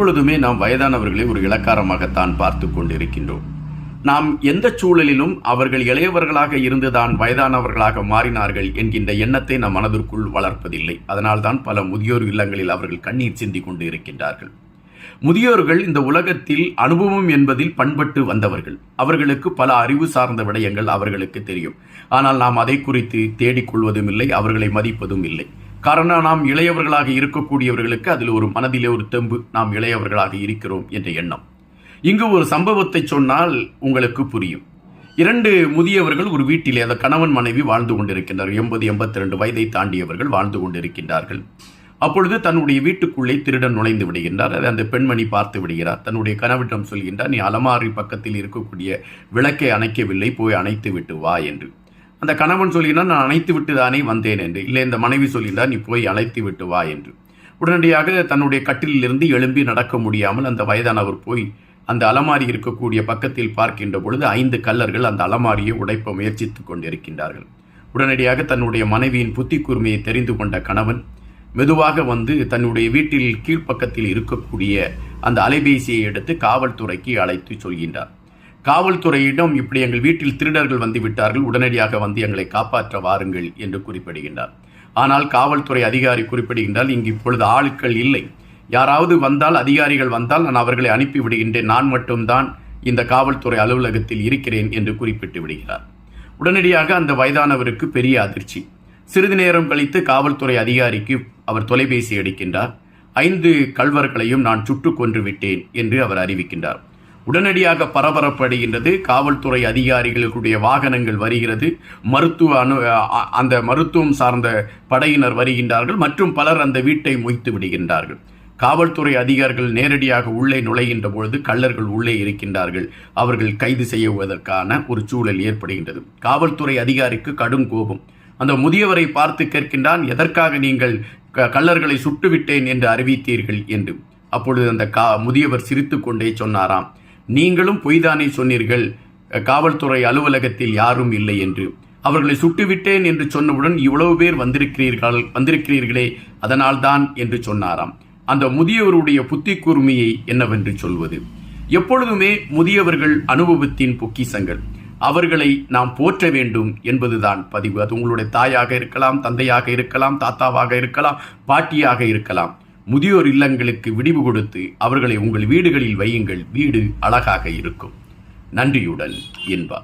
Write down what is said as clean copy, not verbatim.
எப்பொழுதுமே நாம் வயதானவர்களை ஒரு இலக்காரமாகத்தான் பார்த்து கொண்டிருக்கின்றோம். நாம் எந்த சூழலிலும் அவர்கள் இளையவர்களாக இருந்துதான் வயதானவர்களாக மாறினார்கள் என்கின்ற எண்ணத்தை நம் மனதிற்குள் வளர்ப்பதில்லை. அதனால்தான் பல முதியோர் இல்லங்களில் அவர்கள் கண்ணீர் சிந்தி கொண்டு இருக்கின்றார்கள். முதியோர்கள் இந்த உலகத்தில் அனுபவம் என்பதில் பண்பட்டு வந்தவர்கள். அவர்களுக்கு பல அறிவு சார்ந்த விடயங்கள் அவர்களுக்கு தெரியும். ஆனால் நாம் அதை குறித்து தேடிக்கொள்வதும் இல்லை, அவர்களை மதிப்பதும் இல்லை. காரணம், நாம் இளையவர்களாக இருக்கக்கூடியவர்களுக்கு அதில் ஒரு மனதிலே ஒரு தெம்பு, நாம் இளையவர்களாக இருக்கிறோம் என்ற எண்ணம். இங்கு ஒரு சம்பவத்தை சொன்னால் உங்களுக்கு புரியும். 2 முதியவர்கள் ஒரு வீட்டிலே, அந்த கணவன் மனைவி வாழ்ந்து கொண்டிருக்கின்றார்கள். 80-82 வயதை தாண்டியவர்கள் வாழ்ந்து கொண்டிருக்கின்றார்கள். அப்பொழுது தன்னுடைய வீட்டுக்குள்ளே திருடன் நுழைந்து விடுகின்றார். அதை அந்த பெண்மணி பார்த்து விடுகிறார். தன்னுடைய கணவனிடம் சொல்கின்றார், நீ அலமாரி பக்கத்தில் இருக்கக்கூடிய விளக்கை அணைக்கவில்லை, போய் அணைத்து விட்டு வா என்று. அந்த கணவன் சொல்கிறார், நான் அணைத்து விட்டு தானே வந்தேன் என்று. இல்லை, இந்த மனைவி சொல்கின்றார், நீ போய் அழைத்து விட்டு வா என்று. உடனடியாக தன்னுடைய கட்டிலிருந்து எழும்பி நடக்க முடியாமல் அந்த வயதானவர் போய் அந்த அலமாரி இருக்கக்கூடிய பக்கத்தில் பார்க்கின்ற பொழுது 5 கள்ளர்கள் அந்த அலமாரியை உடைப்ப முயற்சித்துக் கொண்டிருக்கின்றார்கள். உடனடியாக தன்னுடைய மனைவியின் புத்தி கூர்மையை தெரிந்து கொண்ட கணவன் மெதுவாக வந்து தன்னுடைய வீட்டில் கீழ்ப்பக்கத்தில் இருக்கக்கூடிய அந்த அலைபேசியை எடுத்து காவல்துறைக்கு அழைத்து சொல்கின்றார். காவல்துறையிடம், இப்படி எங்கள் வீட்டில் திருடர்கள் வந்து விட்டார்கள், உடனடியாக வந்து எங்களை காப்பாற்ற வாருங்கள் என்று குறிப்பிடுகின்றார். ஆனால் காவல்துறை அதிகாரி குறிப்பிடுகின்றால், இங்கு இப்பொழுது ஆட்கள் இல்லை, யாராவது வந்தால், அதிகாரிகள் வந்தால் நான் அவர்களை அனுப்பி விடுகின்றேன், நான் மட்டும்தான் இந்த காவல்துறை அலுவலகத்தில் இருக்கிறேன் என்று குறிப்பிட்டு விடுகிறார். உடனடியாக அந்த வயதானவருக்கு பெரிய அதிர்ச்சி. சிறிது நேரம் கழித்து காவல்துறை அதிகாரிக்கு அவர் தொலைபேசி எடுக்கின்றார். 5 கள்வர்களையும் நான் சுட்டு கொன்று விட்டேன் என்று அவர் அறிவிக்கின்றார். உடனடியாக பரபரப்படைகின்றது. காவல்துறை அதிகாரிகளுடைய வாகனங்கள் வருகிறது, அந்த மருத்துவம் சார்ந்த படையினர் வருகின்றார்கள், மற்றும் பலர் அந்த வீட்டை மொய்த்து விடுகின்றார்கள். காவல்துறை அதிகாரிகள் நேரடியாக உள்ளே நுழைகின்ற பொழுது கள்ளர்கள் உள்ளே இருக்கின்றார்கள். அவர்கள் கைது செய்வதற்கான ஒரு சூழல் ஏற்படுகின்றது. காவல்துறை அதிகாரிக்கு கடும் கோபம். அந்த முதியவரை பார்த்து கேட்கின்றான், எதற்காக நீங்கள் கள்ளர்களை சுட்டுவிட்டேன் என்று அறிவித்தீர்கள் என்று. அப்பொழுது அந்த முதியவர் சிரித்து கொண்டே சொன்னாராம், நீங்களும் பொய்தானே சொன்னீர்கள், காவல்துறை அலுவலகத்தில் யாரும் இல்லை என்று. அவர்களை சுட்டுவிட்டேன் என்று சொன்னவுடன் இவ்வளவு பேர் வந்திருக்கிறீர்களே, அதனால்தான் என்று சொன்னாராம். அந்த முதியவருடைய புத்தி கூர்மையை என்னவென்று சொல்வது? எப்பொழுதுமே முதியவர்கள் அனுபவத்தின் பொக்கிசங்கள். அவர்களை நாம் போற்ற வேண்டும் என்பதுதான் பதிவு. அது உங்களுடைய தாயாக இருக்கலாம், தந்தையாக இருக்கலாம், தாத்தாவாக இருக்கலாம், பாட்டியாக இருக்கலாம். முதியோர் இல்லங்களுக்கு விடிவு கொடுத்து அவர்களை உங்கள் வீடுகளில் வையுங்கள். வீடு அழகாக இருக்கும். நன்றியுடன் இன்பா.